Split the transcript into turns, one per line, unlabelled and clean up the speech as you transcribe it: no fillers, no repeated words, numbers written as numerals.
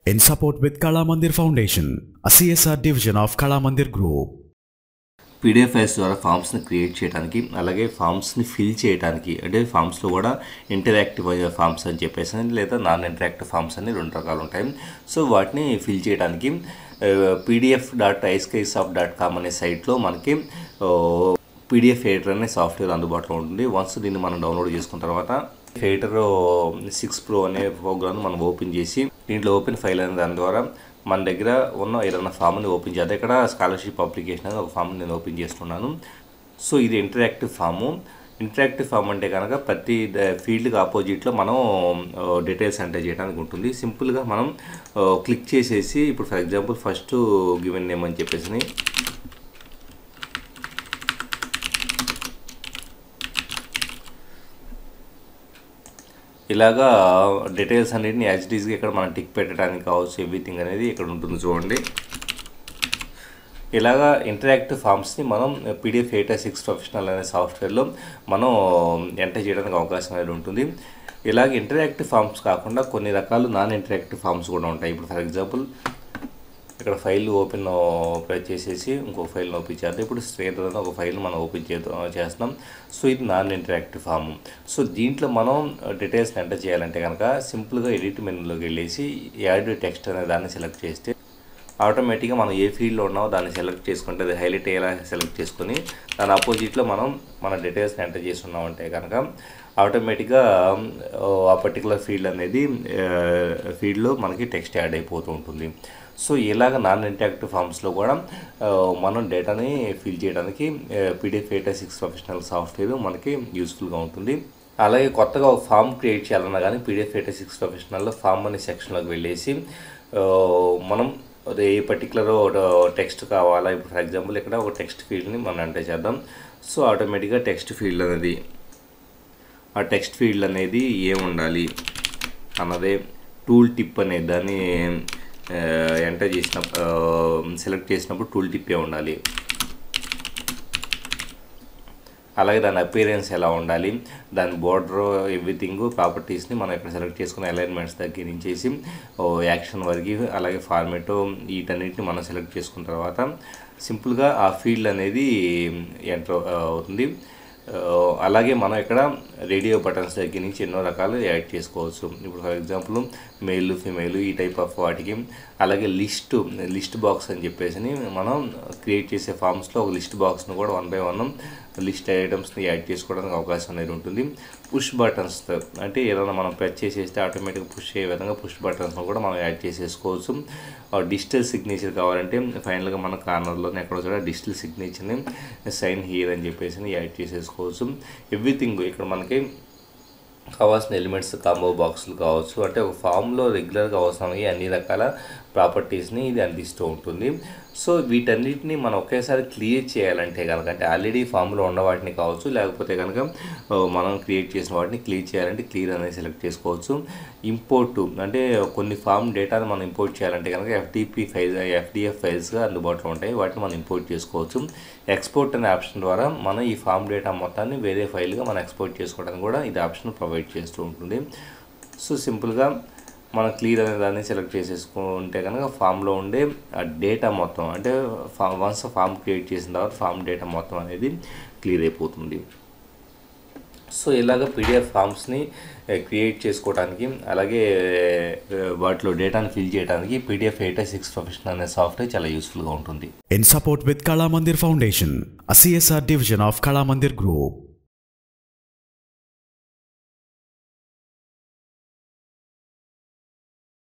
in support with Kala Mandir Foundation, a CSR division of Kala Mandir Group.
PDF files ద్వారా ఫామ్స్ని create చేయడానికి అలాగే ఫామ్స్ని fill చేయడానికి అంటే ఫామ్స్లో కూడా ఇంటరాక్టివ్ ఫామ్స్ అని చెప్పేసి లేదా నాన్ ఇంటరాక్టివ్ ఫామ్స్ అని రెండు రకాలు ఉంటాయి. సో వాటిని ఫిల్ చేయడానికి pdf.iskisoft.com అనే సైట్లో మనకి పీడిఎఫ్ ఎడిటర్ అనే సాఫ్ట్వేర్ అందుబాటులో ఉంటుంది. వన్స్ దీన్ని మనం డౌన్లోడ్ చేసుకున్న తర్వాత ఎడిటర్ 6 Pro అనే ప్రోగ్రామ్ మనం ఓపెన్ చేసి దీంట్లో ఓపెన్ ఫైల్ అనే దాని ద్వారా మన దగ్గర ఉన్న ఏదైనా ఫామ్ని ఓపెన్ చేద్దాం. ఇక్కడ స్కాలర్షిప్ అప్లికేషన్ అని ఒక ఫామ్ని నేను ఓపెన్ చేస్తున్నాను. సో ఇది ఇంటరాక్టివ్ ఫాము. ఇంటరాక్టివ్ ఫామ్ అంటే కనుక ప్రతి ఫీల్డ్కి ఆపోజిట్లో మనం డీటెయిల్స్ ఎంటర్ చేయడానికి ఉంటుంది. సింపుల్గా మనం క్లిక్ చేసేసి ఇప్పుడు for example first given name అని చెప్పేసి ఇలాగా డీటెయిల్స్ అన్నిటిని యాజ్ ఇట్ ఈస్గా ఇక్కడ మనం టిక్ పెట్టడానికి కావచ్చు ఎవ్రీథింగ్ అనేది ఇక్కడ ఉంటుంది చూడండి. ఇలాగా ఇంటరాక్టివ్ ఫామ్స్ని మనం పీడిఎఫ్ ఎడిటర్ 6 ప్రొఫెషనల్ అనే సాఫ్ట్వేర్లో మనం ఎంటర్ చేయడానికి అవకాశం అనేది ఉంటుంది. ఇలాగ ఇంటరాక్టివ్ ఫామ్స్ కాకుండా కొన్ని రకాలు నాన్ ఇంటరాక్టివ్ ఫామ్స్ కూడా ఉంటాయి. ఇప్పుడు ఫర్ ఎగ్జాంపుల్ ఇక్కడ ఫైల్ ఓపెన్ ప్రెస్ చేసేసి ఇంకొక ఫైల్ని ఓపెన్ చేద్దాం. ఇప్పుడు స్ట్రేట్ ఒక ఫైల్ మనం ఓపెన్ చేస్తున్నాం. సో ఇది నాన్ ఇంటరాక్టివ్ ఫామ్. సో దీంట్లో మనం డీటెయిల్స్ ఎంటర్ చేయాలంటే కనుక సింపుల్గా ఎడిట్ మెనూలోకి వెళ్ళేసి యాడ్ టెక్స్ట్ అనే దాన్ని సెలెక్ట్ చేస్తే ఆటోమేటిక్గా మనం ఏ ఫీల్డ్లో ఉన్నామో దాన్ని సెలెక్ట్ చేసుకుంటే అది హైలైట్ అయ్యేలా సెలెక్ట్ చేసుకొని దాని ఆపోజిట్లో మనం మన డీటెయిల్స్ని ఎంటర్ చేస్తున్నామంటే కనుక ఆటోమేటిక్గా ఆ పర్టికులర్ ఫీల్డ్ అనేది ఫీల్డ్లో మనకి టెక్స్ట్ యాడ్ అయిపోతూ ఉంటుంది. సో ఇలాగ నాన్ ఇంటరాక్టివ్ ఫామ్స్లో కూడా మనం డేటాని ఫిల్ చేయడానికి పీడిఎఫ్ ఎడిటర్ 6 ప్రొఫెషనల్ సాఫ్ట్వేర్ మనకి యూస్ఫుల్గా ఉంటుంది. అలాగే కొత్తగా ఒక ఫామ్ క్రియేట్ చేయాలన్నా కానీ పీడిఎఫ్ ఎడిటర్ 6 ప్రొఫెషనల్లో ఫామ్ అనే సెక్షన్లోకి వెళ్ళేసి మనం ఏ పర్టికులర్ టెక్స్ట్ కావాలా. ఇప్పుడు ఫర్ ఎగ్జాంపుల్ ఇక్కడ ఒక టెక్స్ట్ ఫీల్డ్ని మనం ఎంటర్ చేద్దాం. సో ఆటోమేటిక్గా టెక్స్ట్ ఫీల్డ్ అనేది ఆ టెక్స్ట్ ఫీల్డ్ అనేది ఏముండాలి అన్నదే టూల్ టిప్ అనే దాన్ని ఎంటర్ చేసిన సెలెక్ట్ చేసినప్పుడు టూల్ టిప్పే ఉండాలి. అలాగే దాని అపియరెన్స్ ఎలా ఉండాలి, దాని బోర్డర్ ఎవ్రీథింగ్ ప్రాపర్టీస్ని మనం ఇక్కడ సెలెక్ట్ చేసుకున్న అలైన్మెంట్స్ దగ్గర నుంచేసి యాక్షన్ వరకు అలాగే ఫార్మేట్ వీటన్నిటిని మనం సెలెక్ట్ చేసుకున్న తర్వాత సింపుల్గా ఆ ఫీల్డ్ అనేది ఎంటర్ అవుతుంది. అలాగే మనం ఇక్కడ రేడియో బటన్స్ దగ్గర నుంచి ఎన్నో రకాలు యాడ్ చేసుకోవచ్చు. ఇప్పుడు ఫర్ ఎగ్జాంపుల్ మేల్ ఫీమేల్ ఈ టైప్ ఆఫ్ వాటికి అలాగే లిస్ట్ బాక్స్ అని చెప్పేసి మనం క్రియేట్ చేసే ఫామ్స్లో ఒక లిస్ట్ బాక్స్ను కూడా 1 by 1 లిస్ట్ ఐటమ్స్ని యాడ్ చేసుకోవడానికి అవకాశం అనేది ఉంటుంది. పుష్ బటన్స్ అంటే ఏదైనా మనం ప్రెస్ చేసేస్తే ఆటోమేటిక్గా పుష్ అయ్యే విధంగా పుష్ బటన్స్ను కూడా మనం యాడ్ చేసేసుకోవచ్చు. డిజిటల్ సిగ్నేచర్ కావాలంటే ఫైనల్గా మన కార్నర్లోనే ఎక్కడో కూడా డిజిటల్ సిగ్నేచర్ని సైన్ హియర్ అని చెప్పేసి యాడ్ చేసేసుకోవచ్చు. ఎవ్రీథింగ్ ఇక్కడ మనకి కావాల్సిన ఎలిమెంట్స్ కాంబో బాక్సులు కావచ్చు. అంటే ఒక ఫామ్లో రెగ్యులర్గా అవసరమయ్యే అన్ని రకాల ప్రాపర్టీస్ని ఇది అందిస్తూ ఉంటుంది. సో వీటన్నిటిని మనం ఒకేసారి క్లియర్ చేయాలంటే కనుక అంటే ఆల్రెడీ ఫామ్లో ఉన్న వాటిని కావచ్చు లేకపోతే కనుక మనం క్రియేట్ చేసిన వాటిని క్లియర్ చేయాలంటే క్లియర్ అనేది సెలెక్ట్ చేసుకోవచ్చు. ఇంపోర్ట్ అంటే కొన్ని ఫామ్ డేటాను మనం ఇంపోర్ట్ చేయాలంటే కనుక ఎఫ్డిఎఫ్ ఫైల్స్గా అందుబాటులో ఉంటాయి. వాటిని మనం ఇంపోర్ట్ చేసుకోవచ్చు. ఎక్స్పోర్ట్ అనే ఆప్షన్ ద్వారా మనం ఈ ఫామ్ డేటా మొత్తాన్ని వేరే ఫైల్గా మనం ఎక్స్పోర్ట్ చేసుకోవడానికి కూడా ఇది ఆప్షన్ ప్రొవైడ్ చేస్తూ ఉంటుంది. సో సింపుల్గా మనం క్లియర్ అనే దాన్ని సెలెక్ట్ చేసేసుకుంటే కనుక ఫామ్లో ఉండే ఆ డేటా మొత్తం అంటే వన్స్ ఫామ్ క్రియేట్ చేసిన తర్వాత ఫామ్ డేటా మొత్తం అనేది క్లియర్ అయిపోతుంది. సో ఇలాగ పీడిఎఫ్ ఫామ్స్ని క్రియేట్ చేసుకోవడానికి అలాగే వాటిలో డేటాను ఫిల్ చేయడానికి పీడిఎఫ్ ఎడిటర్ 6 ప్రొఫెషనల్ అనే సాఫ్ట్వేర్ చాలా యూస్ఫుల్గా ఉంటుంది.
In support with Kala Mandir Foundation, a CSR division of Kala Mandir Group.